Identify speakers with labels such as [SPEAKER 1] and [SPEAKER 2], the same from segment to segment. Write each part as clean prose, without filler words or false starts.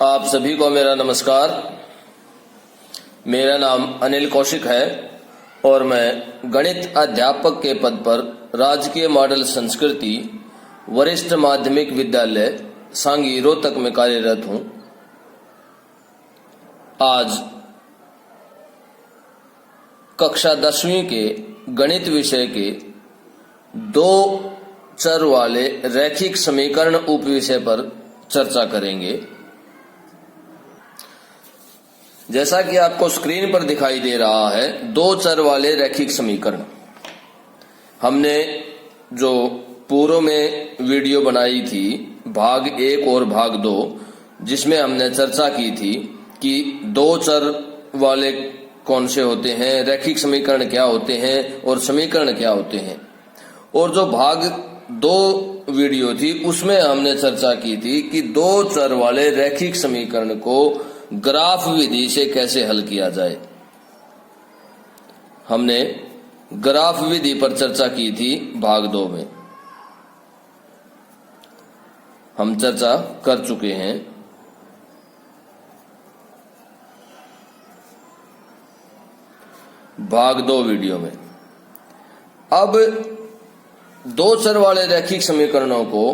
[SPEAKER 1] आप सभी को मेरा नमस्कार। मेरा नाम अनिल कौशिक है और मैं गणित अध्यापक के पद पर राजकीय मॉडल संस्कृति वरिष्ठ माध्यमिक विद्यालय सांगी रोहतक में कार्यरत हूं। आज कक्षा 10वीं के गणित विषय के 2 चर वाले रैखिक समीकरण उपविषय पर चर्चा करेंगे। जैसा कि आपको स्क्रीन पर दिखाई दे रहा है, 2 चर वाले रैखिक समीकरण। हमने जो पूर्व में वीडियो बनाई थी भाग 1 और भाग 2, जिसमें हमने चर्चा की थी कि 2 चर वाले कौन से होते हैं, रैखिक समीकरण क्या होते हैं और समीकरण क्या होते हैं। और जो भाग 2 वीडियो थी उसमें हमने चर्चा की थी कि 2 चर वाले रैखिक समीकरण को ग्राफ विधि से कैसे हल किया जाए। हमने ग्राफ विधि पर चर्चा की थी भाग 2 में। हम चर्चा कर चुके हैं। भाग 2 वीडियो में। अब 2 चर वाले रैखिक समीकरणों को,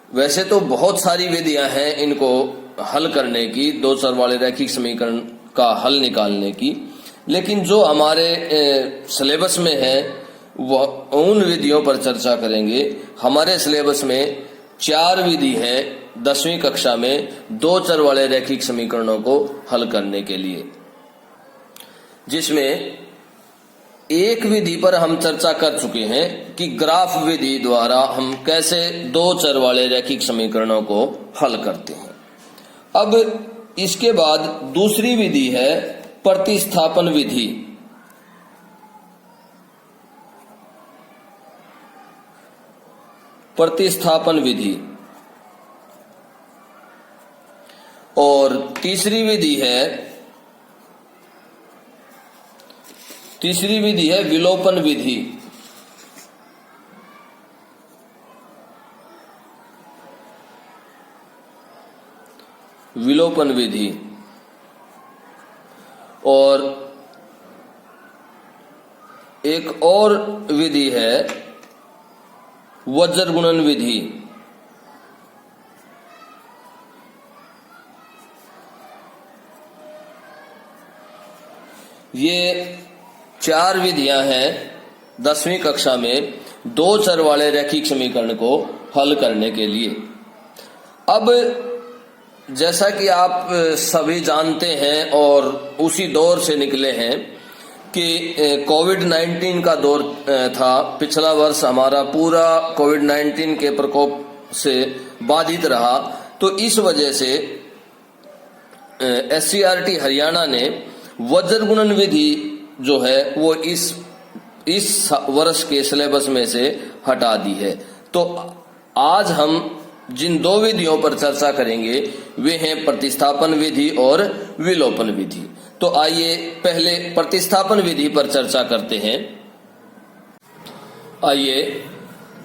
[SPEAKER 1] वैसे तो बहुत सारी विधियां हैं इनको हल करने की, 2 चर वाले रैखिक समीकरण का हल निकालने की, लेकिन जो हमारे सिलेबस में है वह उन विधियों पर चर्चा करेंगे। हमारे सिलेबस में 4 विधि है 10वीं कक्षा में 2 चर वाले रैखिक समीकरणों को हल करने के लिए, जिसमें एक विधि पर हम चर्चा कर चुके हैं कि ग्राफ विधि द्वारा हम कैसे 2 चर वाले रैखिक समीकरणों को हल करते हैं। अब इसके बाद दूसरी विधि है प्रतिस्थापन विधि। प्रतिस्थापन विधि। और तीसरी विधि है विलोपन विधि। विलोपन विधि। और एक और विधि है वज्र गुणन विधि। ये 4 विधियां हैं 10वीं कक्षा में 2 चर वाले रैखिक समीकरण को हल करने के लिए। अब जैसा कि आप सभी जानते हैं और उसी दौर से निकले हैं कि कोविड-19 का दौर था। पिछला वर्ष हमारा पूरा कोविड-19 के प्रकोप से बाधित रहा। तो इस वजह से SCERT हरियाणा ने वज्र गुणन विधि जो है वो इस वर्ष के सिलेबस में से हटा दी है। तो आज हम जिन 2 विधियों पर चर्चा करेंगे वे हैं प्रतिस्थापन विधि और विलोपन विधि। तो आइए पहले प्रतिस्थापन विधि पर चर्चा करते हैं। आइए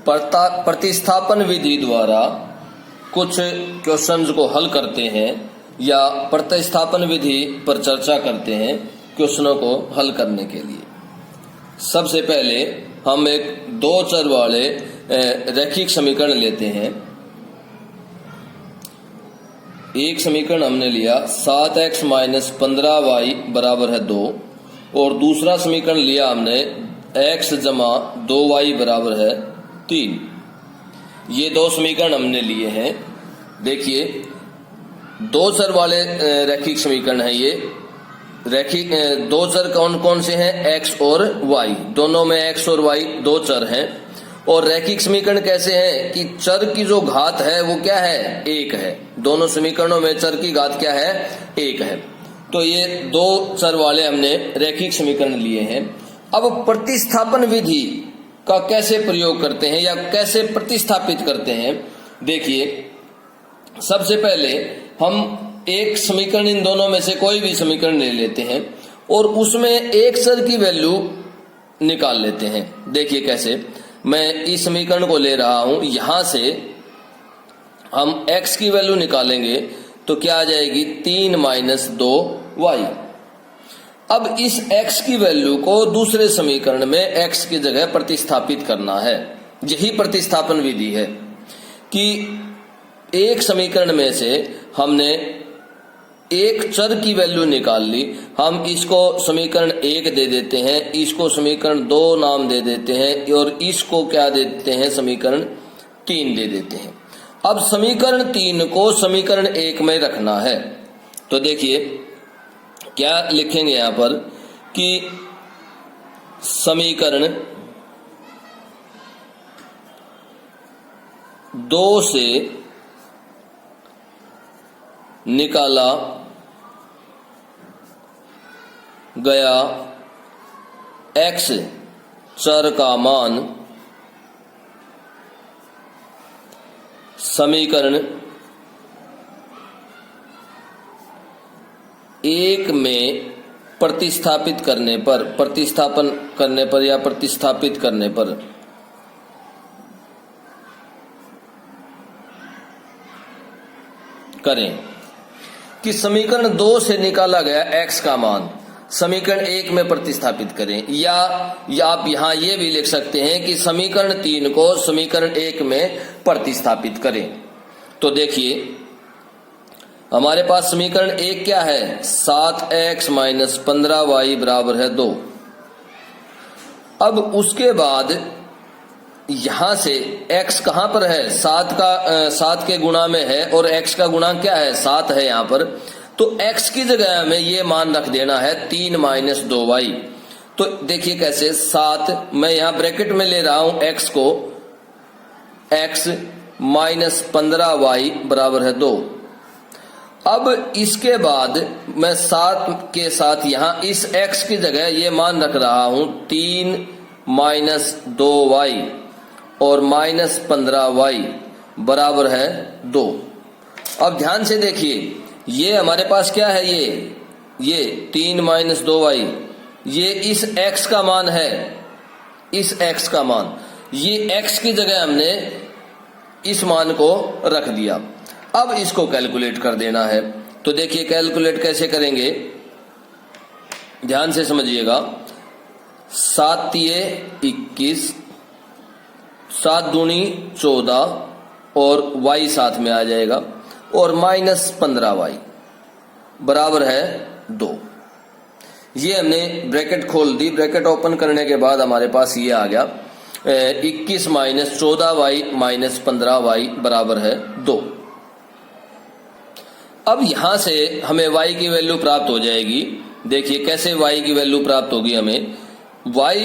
[SPEAKER 1] प्रतिस्थापन विधि द्वारा कुछ क्वेश्चंस को हल करते हैं या प्रतिस्थापन विधि पर चर्चा करते हैं क्वेश्चनों को हल करने के लिए। सबसे पहले हम एक 2 चर वाले रैखिक समीकरण लेते हैं। एक समीकरण हमने लिया 7x - 15y = 2 और दूसरा समीकरण लिया हमने x + 2y = 3। ये 2 समीकरण हमने लिए हैं। देखिए 2 चर वाले रैखिक समीकरण है ये। रैखिक 2 चर कौन कौन से हैं? x और y। दोनों में x और y 2 चर हैं। और रैखिक समीकरण कैसे हैं कि चर की जो घात है वो क्या है? 1 है। दोनों समीकरणों में चर की घात क्या है? 1 है। तो ये 2 चर वाले हमने रैखिक समीकरण लिए हैं। अब प्रतिस्थापन विधि का कैसे प्रयोग करते हैं या कैसे प्रतिस्थापित करते हैं, देखिए सबसे पहले हम एक समीकरण, इन दोनों में से कोई भी समीकरण ले लेते हैं और उसमें एक चर की वैल्यू निकाल लेते हैं। देखिए कैसे, मैं इस समीकरण को ले रहा हूं, यहां से हम x की वैल्यू निकालेंगे तो क्या आ जाएगी 3 माइनस 2y। अब इस x की वैल्यू को दूसरे समीकरण में x की जगह प्रतिस्थापित करना है। यही प्रतिस्थापन विधि है कि एक समीकरण में से हमने एक चर की वैल्यू निकाल ली, हम इसको समीकरण 1 दे देते हैं, इसको समीकरण 2 नाम दे देते हैं और इसको क्या देते हैं, समीकरण 3 दे देते हैं। अब समीकरण 3 को समीकरण 1 में रखना है। तो देखिए क्या लिखेंगे यहां पर कि समीकरण 2 से निकाला गया x चर का मान समीकरण 1 में प्रतिस्थापित करने पर, प्रतिस्थापन करने पर या प्रतिस्थापित करने पर करें कि समीकरण 2 से निकाला गया x का मान समीकरण 1 में प्रतिस्थापित करें, या आप यहां ये भी लिख सकते हैं कि समीकरण 3 को समीकरण 1 में प्रतिस्थापित करें। तो देखिए हमारे पास समीकरण 1 क्या है, 7x माइनस 15y बराबर है 2। अब उसके बाद यहां से x कहां पर है, 7 के गुणा में है और x का गुणांक क्या है, 7 है यहां पर। तो x की जगह हमें ये मान रख देना है 3 माइनस 2y। तो देखिए कैसे, 7 मैं यहां ब्रैकेट में ले रहा हूं x को, x माइनस 15y बराबर है 2। अब इसके बाद मैं 7 के साथ यहां इस x की जगह ये मान रख रहा हूं 3 माइनस 2y और माइनस 15y बराबर है 2। अब ध्यान से देखिए ये हमारे पास क्या है, ये 3 माइनस 2y, ये इस x का मान है, इस x का मान, ये x की जगह हमने इस मान को रख दिया। अब इसको कैलकुलेट कर देना है। तो देखिए कैलकुलेट कैसे करेंगे, ध्यान से समझिएगा। 7 तिये 21, 7 दूनी 14 और y साथ में आ जाएगा और माइनस 15y बराबर है 2। ये हमने ब्रैकेट खोल दी, ब्रैकेट ओपन करने के बाद हमारे पास ये आ गया 21 माइनस 14y माइनस 15y बराबर है 2। अब यहां से हमें y की वैल्यू प्राप्त हो जाएगी। देखिए कैसे y की वैल्यू प्राप्त होगी, हमें y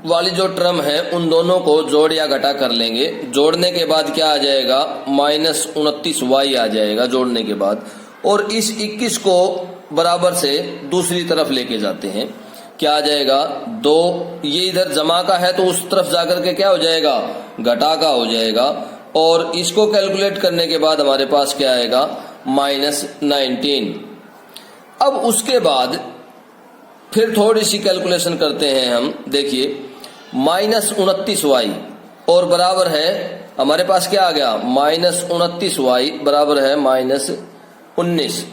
[SPEAKER 1] वाली जो टर्म है उन दोनों को जोड़ या घटा कर लेंगे। जोड़ने के बाद क्या आ जाएगा, माइनस 29y आ जाएगा जोड़ने के बाद। और इस 21 को बराबर से दूसरी तरफ लेके जाते हैं, क्या आ जाएगा 2, ये इधर जमा का है तो उस तरफ जाकर के क्या हो जाएगा, घटा का हो जाएगा। और इसको कैलकुलेट करने के बाद हमारे पास क्या आएगा, माइनस 19। अब उसके बाद फिर थोड़ी सी कैलकुलेशन करते हैं हम। देखिए माइनस 29y और बराबर है हमारे पास क्या आ गया, माइनस 29y बराबर है माइनस 19।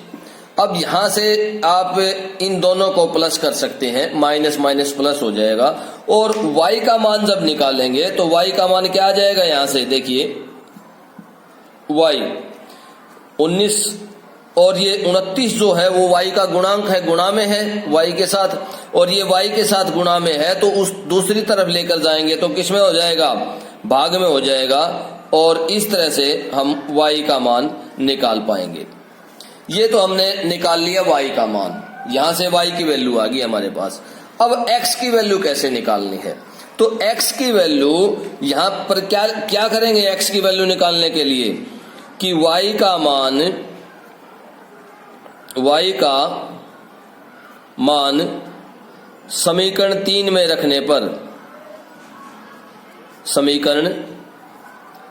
[SPEAKER 1] अब यहां से आप इन दोनों को प्लस कर सकते हैं, माइनस माइनस प्लस हो जाएगा। और y का मान जब निकालेंगे तो y का मान क्या आ जाएगा, यहां से देखिए y 19 और ये 29 जो है वो y का गुणांक है, गुणा में है y के साथ, और ये y के साथ गुणा में है तो उस दूसरी तरफ लेकर जाएंगे तो किस में हो जाएगा, भाग में हो जाएगा। और इस तरह से हम y का मान निकाल पाएंगे। ये तो हमने निकाल लिया y का मान, यहां से y की वैल्यू आ गई हमारे पास। अब x की वैल्यू कैसे निकालनी है, तो x की वैल्यू यहां पर क्या करेंगे, x की वैल्यू निकालने के लिए कि y का मान समीकरण 3 में रखने पर, समीकरण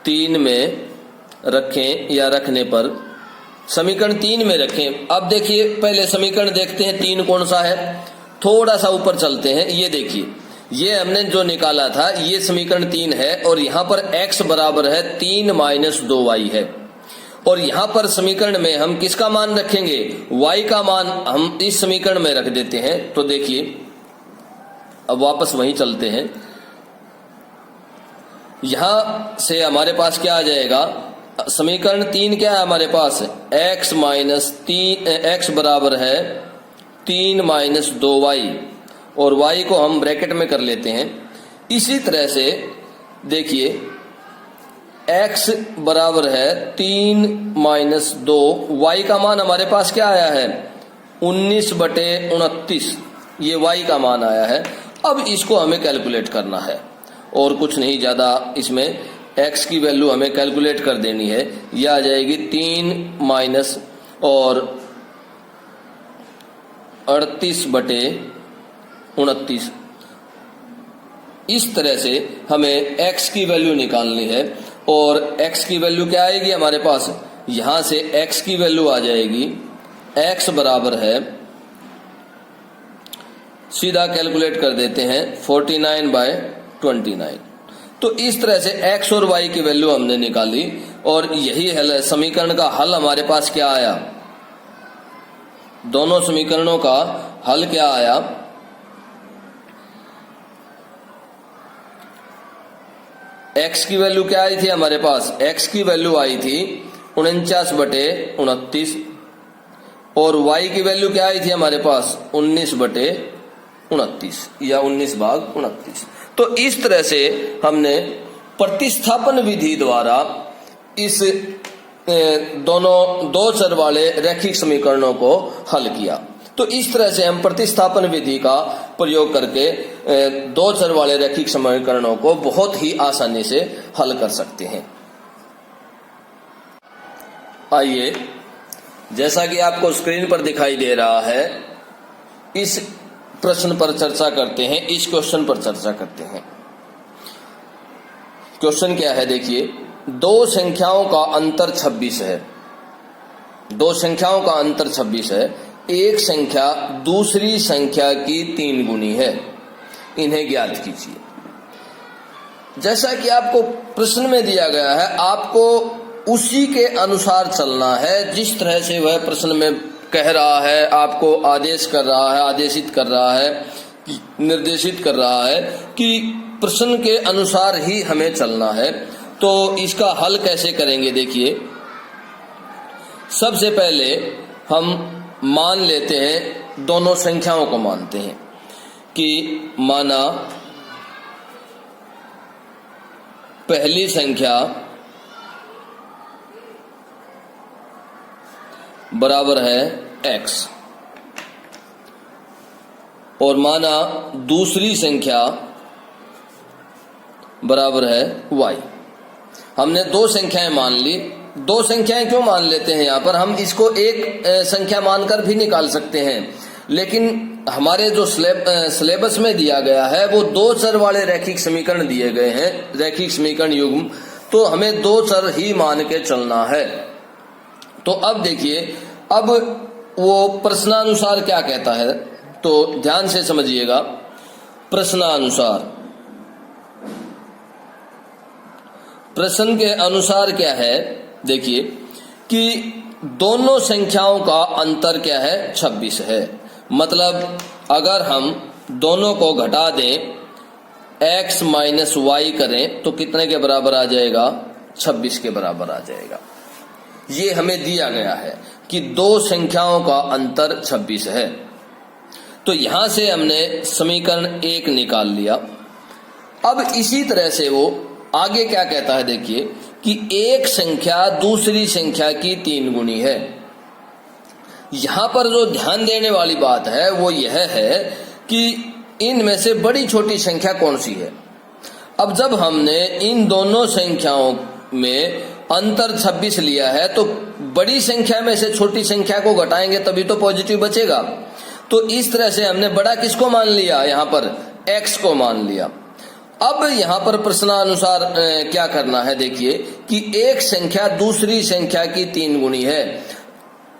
[SPEAKER 1] 3 में रखें या रखने पर, समीकरण 3 में रखें। अब देखिए पहले समीकरण देखते हैं 3 कौन सा है, थोड़ा सा ऊपर चलते हैं। ये देखिए ये हमने जो निकाला था ये समीकरण 3 है और यहां पर x बराबर है 3 माइनस 2y है। और यहां पर समीकरण में हम किसका मान रखेंगे, y का मान हम इस समीकरण में रख देते हैं। तो देखिए अब वापस वहीं चलते हैं, यहां से हमारे पास क्या आ जाएगा, समीकरण 3 क्या है हमारे पास, x माइनस 3 x बराबर है 3 माइनस 2y, और y को हम ब्रैकेट में कर लेते हैं। इसी तरह से देखिए x बराबर है 3 माइनस 2, y का मान हमारे पास क्या आया है 19/29, ये y का मान आया है। अब इसको हमें कैलकुलेट करना है और कुछ नहीं ज्यादा, इसमें x की वैल्यू हमें कैलकुलेट कर देनी है। यह आ जाएगी 3 माइनस और 38/29। इस तरह से हमें x की वैल्यू निकालनी है, और x की वैल्यू क्या आएगी हमारे पास, यहां से x की वैल्यू आ जाएगी, x बराबर है, सीधा कैलकुलेट कर देते हैं 49/29। तो इस तरह से x और y की वैल्यू हमने निकाली, और यही है समीकरण का हल। हमारे पास क्या आया, दोनों समीकरणों का हल क्या आया, x की वैल्यू क्या आई थी हमारे पास, x की वैल्यू आई थी 49/29, और y की वैल्यू क्या आई थी हमारे पास 19/29 या 19/29। तो इस तरह से हमने प्रतिस्थापन विधि द्वारा इस दोनों दो चर वाले रैखिक समीकरणों को हल किया। तो इस तरह से हम प्रतिस्थापन विधि का प्रयोग करके दो चर वाले रैखिक समीकरणों को बहुत ही आसानी से हल कर सकते हैं। आइए, जैसा कि आपको स्क्रीन पर दिखाई दे रहा है, इस प्रश्न पर चर्चा करते हैं, इस क्वेश्चन पर चर्चा करते हैं। क्वेश्चन क्या है देखिए, दो संख्याओं का अंतर 26 है, दो संख्याओं का अंतर 26 है, एक संख्या दूसरी संख्या की 3 गुनी है, इन्हें ज्ञात कीजिए। जैसा कि आपको प्रश्न में दिया गया है, आपको उसी के अनुसार चलना है, जिस तरह से वह प्रश्न में कह रहा है, आपको आदेश कर रहा है, आदेशित कर रहा है, निर्देशित कर रहा है कि प्रश्न के अनुसार ही हमें चलना है। तो इसका हल कैसे करेंगे देखिए, सबसे पहले हम मान लेते हैं, दोनों संख्याओं को मानते हैं कि माना पहली संख्या बराबर है x, और माना दूसरी संख्या बराबर है y। हमने दो संख्याएं मान ली। दो संख्याएं क्यों मान लेते हैं, यहाँ पर हम इसको एक संख्या मानकर भी निकाल सकते हैं, लेकिन हमारे जो सिलेबस में दिया गया है वो दो चर वाले रैखिक समीकरण दिए गए हैं, रैखिक समीकरण युग्म, तो हमें दो चर ही मान के चलना है। तो अब देखिए, अब वो प्रश्नानुसार क्या कहता है, तो ध्यान से समझिएगा। प्रश्नानुसार, प्रश्न के अनुसार क्या है देखिए कि दोनों संख्याओं का अंतर क्या है 26 है। मतलब अगर हम दोनों को घटा दें, x माइनस वाई करें, तो कितने के बराबर आ जाएगा, 26 के बराबर आ जाएगा। ये हमें दिया गया है कि दो संख्याओं का अंतर 26 है। तो यहां से हमने समीकरण 1 निकाल लिया। अब इसी तरह से वो आगे क्या कहता है देखिए कि एक संख्या दूसरी संख्या की 3 गुनी है। यहां पर जो ध्यान देने वाली बात है वो यह है कि इनमें से बड़ी छोटी संख्या कौन सी है। अब जब हमने इन दोनों संख्याओं में अंतर 26 लिया है, तो बड़ी संख्या में से छोटी संख्या को घटाएंगे तभी तो पॉजिटिव बचेगा। तो इस तरह से हमने बड़ा किसको मान लिया, यहाँ पर x को मान लिया। अब यहाँ पर प्रश्नानुसार क्या करना है देखिए कि एक संख्या दूसरी संख्या की 3 गुनी है।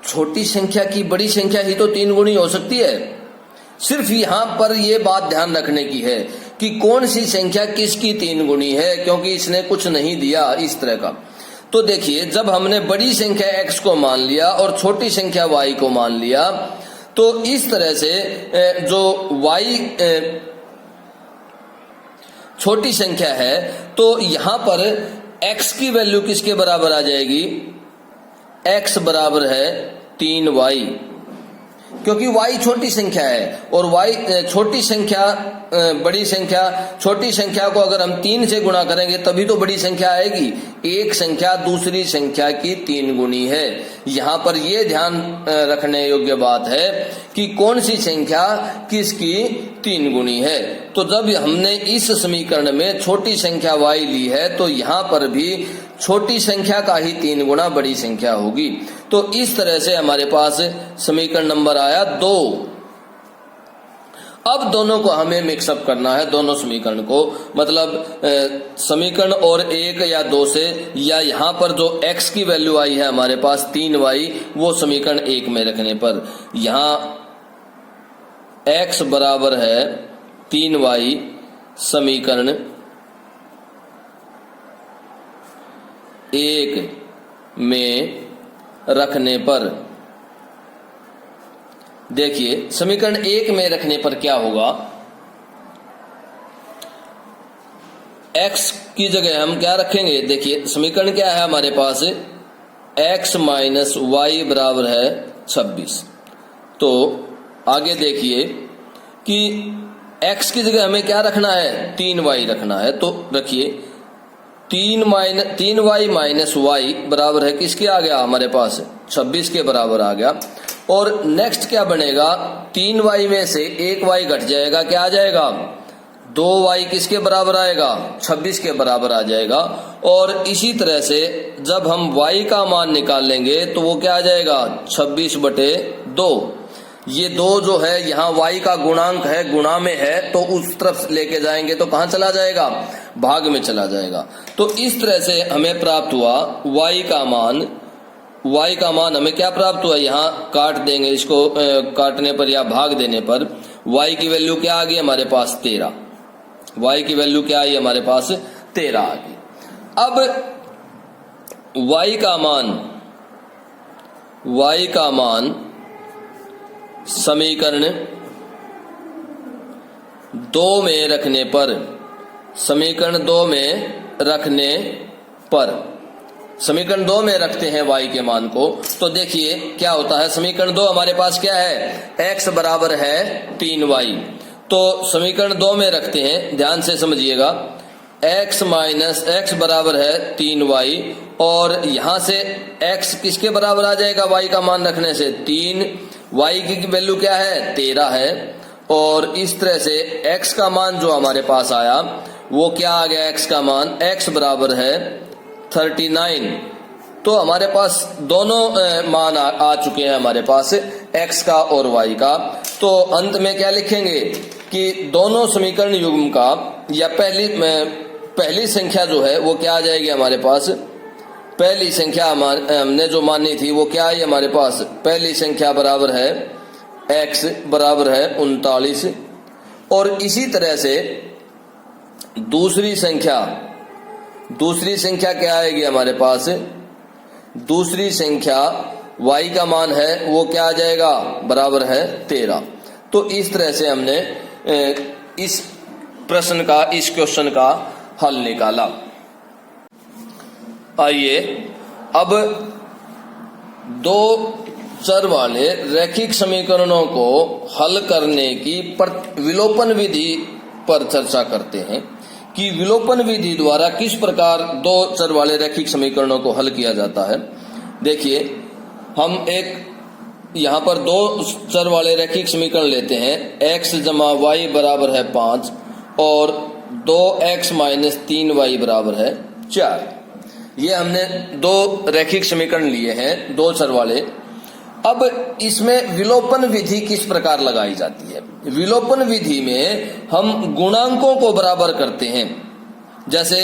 [SPEAKER 1] छोटी संख्या की बड़ी संख्या ही तो 3 गुनी हो सकती है। सिर्फ यहाँ पर ये बात ध्यान रखने की है कि कौन सी संख्या किसकी 3 गुनी है, क्योंकि इसने कुछ नहीं दिया इस तरह का। तो देखिए, जब हमने बड़ी संख्या x को मान लिया और छोटी संख्या y को मान लिया, तो इस तरह से जो y छोटी संख्या है, तो यहां पर x की वैल्यू किसके बराबर आ जाएगी? x बराबर है 3y, क्योंकि y छोटी संख्या है और y छोटी संख्या बड़ी संख्या, छोटी संख्या को अगर हम 3 से गुणा करेंगे तभी तो बड़ी संख्या आएगी। एक संख्या दूसरी संख्या की 3 गुनी है। यहाँ पर यह ध्यान रखने योग्य बात है कि कौन सी संख्या किसकी 3 गुनी है। तो जब हमने इस समीकरण में छोटी संख्या y ली है, तो यहाँ पर भी छोटी संख्या का ही 3 गुना बड़ी संख्या होगी। तो इस तरह से हमारे पास समीकरण नंबर आया 2। अब दोनों को हमें मिक्सअप करना है, दोनों समीकरण को, मतलब समीकरण और 1 या 2 से, या यहाँ पर जो x की वैल्यू आई है हमारे पास 3y, वो समीकरण 1 में रखने पर यहाँ x बराबर है 3y समीकरण 1 में रखने पर, देखिए समीकरण 1 में रखने पर क्या होगा? x की जगह हम क्या रखेंगे? देखिए समीकरण क्या है हमारे पास? x माइनस वाई बराबर है 26। तो आगे देखिए कि x की जगह हमें क्या रखना है? 3y रखना है। तो रखिए 3y माइनस वाई बराबर है किसके आ गया हमारे पास? 26 के बराबर आ गया। और नेक्स्ट क्या बनेगा? 3y में से 1y घट जाएगा, क्या आ जाएगा? 2y किसके बराबर आएगा? 26 के बराबर आ जाएगा। और इसी तरह से जब हम y का मान निकाल लेंगे तो वो क्या आ जाएगा? 26/2। ये 2 जो है यहाँ y का गुणांक है, गुणा में है, तो उस तरफ लेके जाएंगे तो कहाँ चला जाएगा? भाग में चला जाएगा। तो इस तरह से हमें प्राप्त हुआ y का मान हमें क्या प्राप्त हुआ? यहाँ काट देंगे इसको, काटने पर या भाग देने पर y की वैल्यू क्या आ गई हमारे पास? 13। y की वैल्यू क्या आई हमारे पास? 13 आ गई। अब y का मान समीकरण 2 में रखने पर, समीकरण 2 में रखते हैं y के मान को, तो देखिए क्या होता है। समीकरण 2 हमारे पास क्या है? x बराबर है 3y। तो समीकरण 2 में रखते हैं, ध्यान से समझिएगा। x माइनस x बराबर है 3y, और यहां से x किसके बराबर आ जाएगा? y का मान रखने से 3, y की वैल्यू क्या है? 13 है। और इस तरह से x का मान जो हमारे पास आया वो क्या आ गया? x का मान x बराबर है 39। तो हमारे पास दोनों मान आ चुके हैं हमारे पास, x का और y का। तो अंत में क्या लिखेंगे कि दोनों समीकरण युग्म का, या पहली संख्या जो है वो क्या आ जाएगी हमारे पास? पहली संख्या हमने जो मानी थी वो क्या आई हमारे पास? पहली संख्या बराबर है x बराबर है 39। और इसी तरह से दूसरी संख्या क्या आएगी हमारे पास? दूसरी संख्या y का मान है वो क्या आ जाएगा? बराबर है 13। तो इस तरह से हमने इस क्वेश्चन का हल निकाला। आइए अब 2 चर वाले रैखिक समीकरणों को हल करने की विलोपन विधि पर चर्चा करते हैं कि विलोपन विधि द्वारा किस प्रकार 2 चर वाले रैखिक समीकरणों को हल किया जाता है। देखिए हम एक यहाँ पर 2 चर वाले रैखिक समीकरण लेते हैं, x जमा वाई बराबर है 5 और 2x माइनस 3y बराबर है 4। ये हमने 2 रैखिक समीकरण लिए हैं 2 चर वाले। अब इसमें विलोपन विधि किस प्रकार लगाई जाती है? विलोपन विधि में हम गुणांकों को बराबर करते हैं। जैसे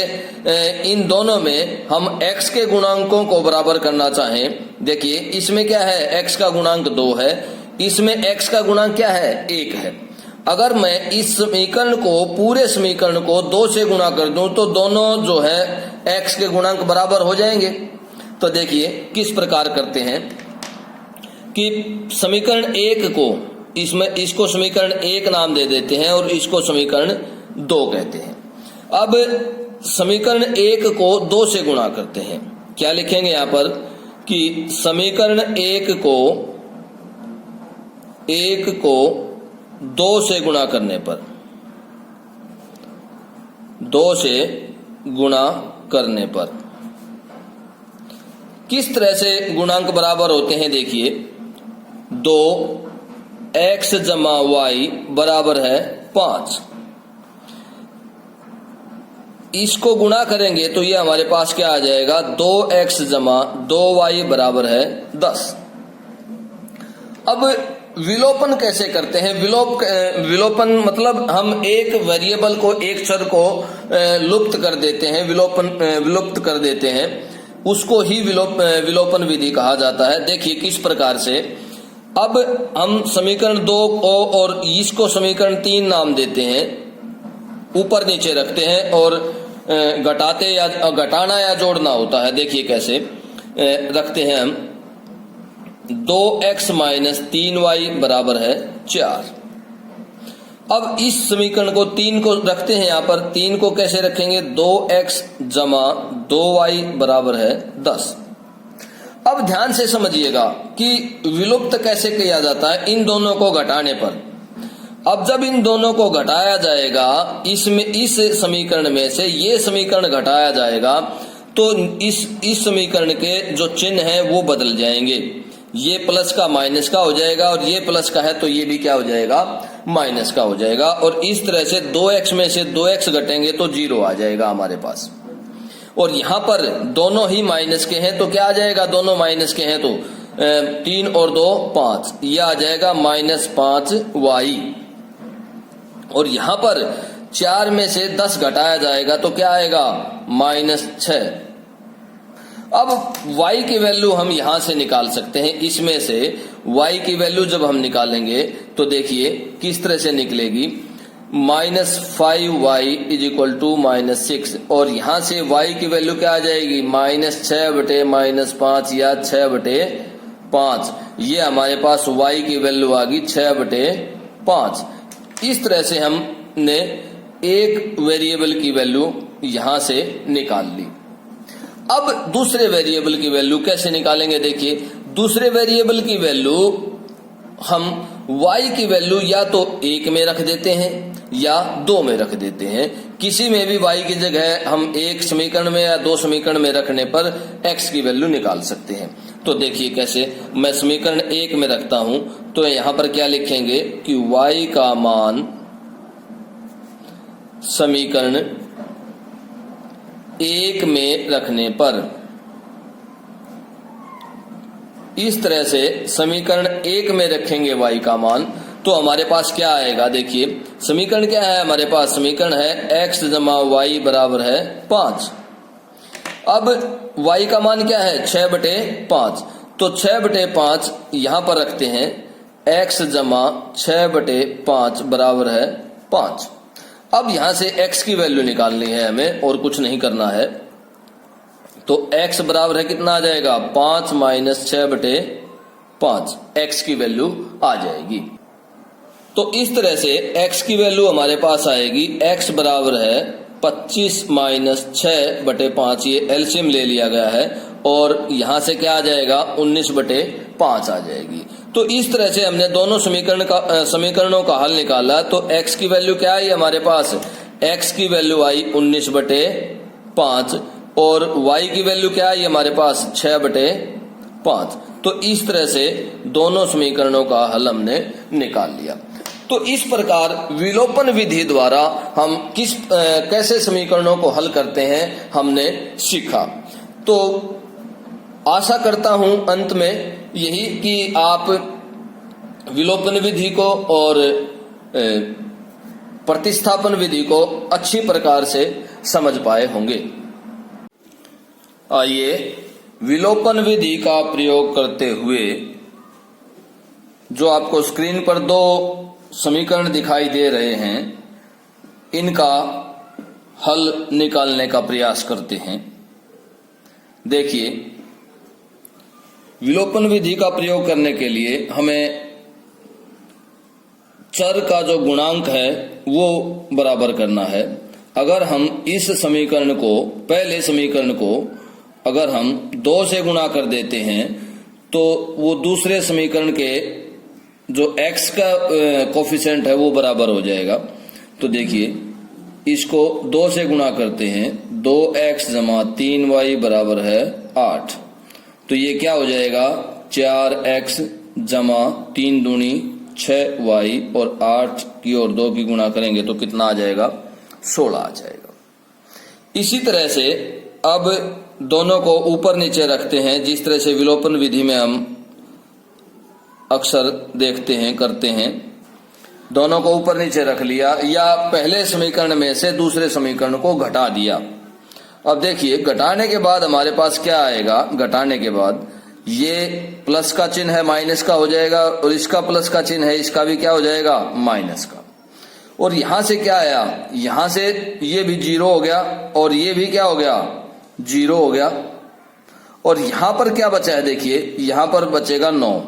[SPEAKER 1] इन दोनों में हम x के गुणांकों को बराबर करना चाहें, देखिए इसमें क्या है? x का गुणांक 2 है, इसमें x का गुणांक क्या है? 1 है। अगर मैं इस समीकरण को, पूरे समीकरण को 2 से गुणा कर दूं तो दोनों जो है x के गुणांक बराबर हो जाएंगे। तो देखिए किस प्रकार करते हैं कि समीकरण 1 को इसको समीकरण 1 नाम दे देते हैं और इसको समीकरण 2 कहते हैं। अब समीकरण 1 को 2 से गुणा करते हैं। क्या लिखेंगे यहां पर कि समीकरण 1 को 2 से गुणा करने पर 2 से गुणा करने पर किस तरह से गुणांक बराबर होते हैं। देखिए 2x जमा y बराबर है 5। इसको गुणा करेंगे तो ये हमारे पास क्या आ जाएगा 2x जमा 2y बराबर है 10। अब विलोपन कैसे करते हैं। विलोपन मतलब हम एक वेरिएबल को, एक चर को लुप्त कर देते हैं, विलुप्त कर देते हैं, उसको ही विलोपन विधि कहा जाता है। देखिए किस प्रकार से। अब हम समीकरण 2 को और इसको समीकरण 3 नाम देते हैं, ऊपर नीचे रखते हैं और घटाते या घटाना या जोड़ना होता है। देखिए कैसे रखते हैं हम 2x माइनस 3y बराबर है 4। अब इस समीकरण को 3 को रखते हैं, यहां पर 3 को कैसे रखेंगे 2x जमा 2y बराबर है 10। अब ध्यान से समझिएगा कि विलुप्त कैसे किया जाता है इन दोनों को घटाने पर। अब जब इन दोनों को घटाया जाएगा, इस समीकरण में से ये समीकरण घटाया जाएगा तो इस समीकरण के जो चिन्ह है वो बदल जाएंगे। ये प्लस का माइनस का हो जाएगा और ये प्लस का है तो ये भी क्या हो जाएगा माइनस का हो जाएगा। और इस तरह से 2x में से 2x घटेंगे तो 0 आ जाएगा हमारे पास। और यहां पर दोनों ही माइनस के हैं तो क्या आ जाएगा, दोनों माइनस के हैं तो 3 और 2 5, यह आ जाएगा -5y। और यहां पर 4 में से 10 घटाया जाएगा तो क्या आएगा -6। अब y की वैल्यू हम यहां से निकाल सकते हैं। इसमें से y की वैल्यू जब हम निकालेंगे तो देखिए किस तरह से निकलेगी, -5y = -6। और यहां से y की वैल्यू क्या आ जाएगी -6/-5 या 6/5। ये हमारे पास y की वैल्यू आ गई 6/5। इस तरह से हमने एक वेरिएबल की वैल्यू यहां से निकाल ली। अब दूसरे वेरिएबल की वैल्यू कैसे निकालेंगे। देखिए दूसरे वेरिएबल की वैल्यू हम y की वैल्यू या तो 1 में रख देते हैं या 2 में रख देते हैं। किसी में भी y की जगह हम एक समीकरण में या 2 समीकरण में रखने पर x की वैल्यू निकाल सकते हैं। तो देखिए कैसे, मैं समीकरण 1 में रखता हूं तो यहां पर क्या लिखेंगे कि y का मान समीकरण 1 में रखने पर, इस तरह से समीकरण 1 में रखेंगे y का मान तो हमारे पास क्या आएगा। देखिए समीकरण क्या है हमारे पास, समीकरण है x जमा y बराबर है 5। अब y का मान क्या है 6/5, तो 6/5 यहां पर रखते हैं, x जमा 6/5 बराबर है 5। अब यहां से x की वैल्यू निकालनी है हमें और कुछ नहीं करना है। तो x बराबर है कितना आ जाएगा 5 - 6/5, x की वैल्यू आ जाएगी। तो इस तरह से x की वैल्यू हमारे पास आएगी, x बराबर है 25 - 6/5, ये एलसीएम ले लिया गया है और यहां से क्या आ जाएगा 19/5 आ जाएगी। तो इस तरह से हमने दोनों समीकरणों का हल निकाला। तो x की वैल्यू क्या आई हमारे पास, x की वैल्यू आई 19/5 और y की वैल्यू क्या आई हमारे पास 6/5। तो इस तरह से दोनों समीकरणों का हल हमने निकाल लिया। तो इस प्रकार विलोपन विधि द्वारा हम कैसे समीकरणों को हल करते हैं हमने सीखा। तो आशा करता हूं अंत में यही कि आप विलोपन विधि को और प्रतिस्थापन विधि को अच्छी प्रकार से समझ पाए होंगे। आइए विलोपन विधि का प्रयोग करते हुए जो आपको स्क्रीन पर 2 समीकरण दिखाई दे रहे हैं इनका हल निकालने का प्रयास करते हैं। देखिए विलोपन विधि का प्रयोग करने के लिए हमें चर का जो गुणांक है वो बराबर करना है। अगर हम इस समीकरण को, पहले समीकरण को अगर हम 2 से गुणा कर देते हैं तो वो दूसरे समीकरण के जो x का कोफिशिएंट है वो बराबर हो जाएगा। तो देखिए, इसको 2 से गुणा करते हैं, 2x जमा 3y बराबर है 8। तो ये क्या हो जाएगा, 4x जमा 3 दूनी 6y और 8 की और 2 की गुणा करेंगे तो कितना आ जाएगा, 16 आ जाएगा। इसी तरह से अब दोनों को ऊपर नीचे रखते हैं, जिस तरह से विलोपन विधि में हम अक्सर देखते हैं, करते हैं। दोनों को ऊपर नीचे रख लिया या पहले समीकरण में से दूसरे समीकरण को घटा दिया। अब देखिए, घटाने के बाद हमारे पास क्या आएगा, घटाने के बाद ये प्लस का चिन्ह है माइनस का हो जाएगा और इसका प्लस का चिन्ह है, इसका भी क्या हो जाएगा, माइनस का। और यहां से क्या आया, यहां से ये भी 0 हो गया और ये भी क्या हो गया, 0 हो गया। और यहां पर क्या बचा है, देखिए यहां पर बचेगा 9,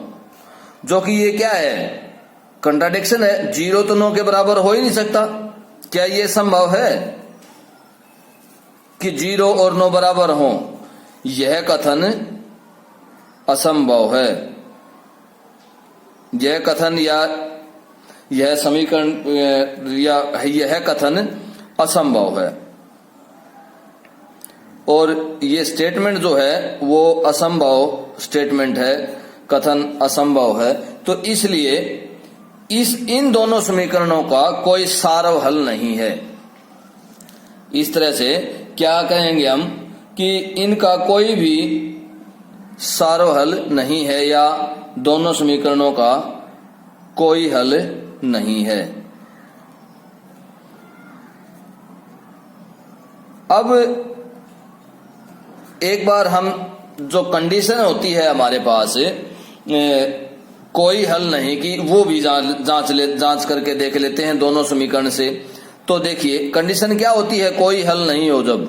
[SPEAKER 1] जो कि ये क्या है, कंट्राडिक्शन है। 0 तो 9 के बराबर हो ही नहीं सकता। क्या ये संभव है कि 0 और 9 बराबर हो? यह कथन असंभव है। यह कथन या यह समीकरण या यह कथन असंभव है और ये स्टेटमेंट जो है वो असंभव स्टेटमेंट है, कथन असंभव है। तो इसलिए इन दोनों समीकरणों का कोई सारव हल नहीं है। इस तरह से क्या कहेंगे हम कि इनका कोई भी सारव हल नहीं है या दोनों समीकरणों का कोई हल नहीं है। अब एक बार हम जो कंडीशन होती है हमारे पास कोई हल नहीं की, वो भी जांच करके देख लेते हैं दोनों समीकरण से। तो देखिए, कंडीशन क्या होती है, कोई हल नहीं हो। जब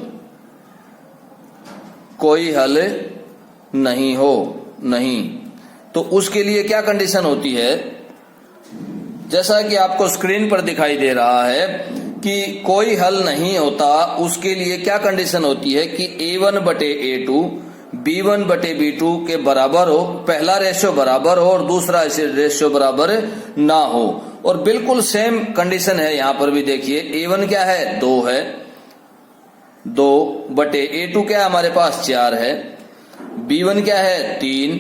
[SPEAKER 1] कोई हल नहीं हो, नहीं, तो उसके लिए क्या कंडीशन होती है, जैसा कि आपको स्क्रीन पर दिखाई दे रहा है कि कोई हल नहीं होता। उसके लिए क्या कंडीशन होती है कि A1 बटे A2 B1 बटे B2 के बराबर हो, पहला रेशियो बराबर हो और दूसरा रेशियो बराबर ना हो। और बिल्कुल सेम कंडीशन है यहां पर भी। देखिए, A1 क्या है, 2 है, 2 बटे A2 क्या है हमारे पास, 4 है, B1 क्या है, 3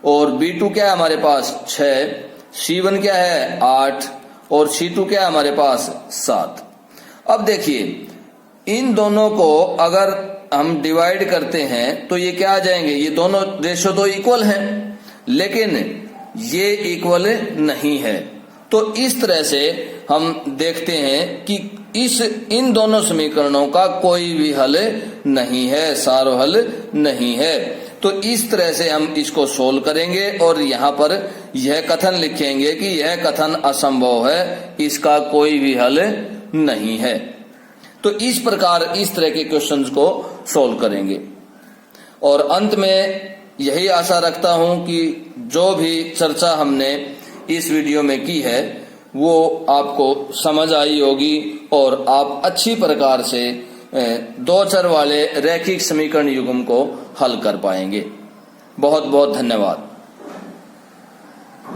[SPEAKER 1] और B2 क्या है हमारे पास, 6, C1 क्या है, 8 और C2 क्या है हमारे पास, 7। अब देखिए, इन दोनों को अगर हम डिवाइड करते हैं तो ये क्या आ जाएंगे, ये दोनों रेशियो तो इक्वल हैं लेकिन ये इक्वल नहीं है। तो इस तरह से हम देखते हैं कि इन दोनों समीकरणों का कोई भी हल नहीं है, सारो हल नहीं है। तो इस तरह से हम इसको सोल्व करेंगे और यहाँ पर यह कथन लिखेंगे कि यह कथन असंभव है, इसका कोई भी हल नहीं है। तो इस प्रकार इस तरह के क्वेश्चंस को सोल्व करेंगे। और अंत में यही आशा रखता हूं कि जो भी चर्चा हमने इस वीडियो में की है वो आपको समझ आई होगी और आप अच्छी प्रकार से 2 चर वाले रैखिक समीकरण युग्म को हल कर पाएंगे। बहुत बहुत धन्यवाद।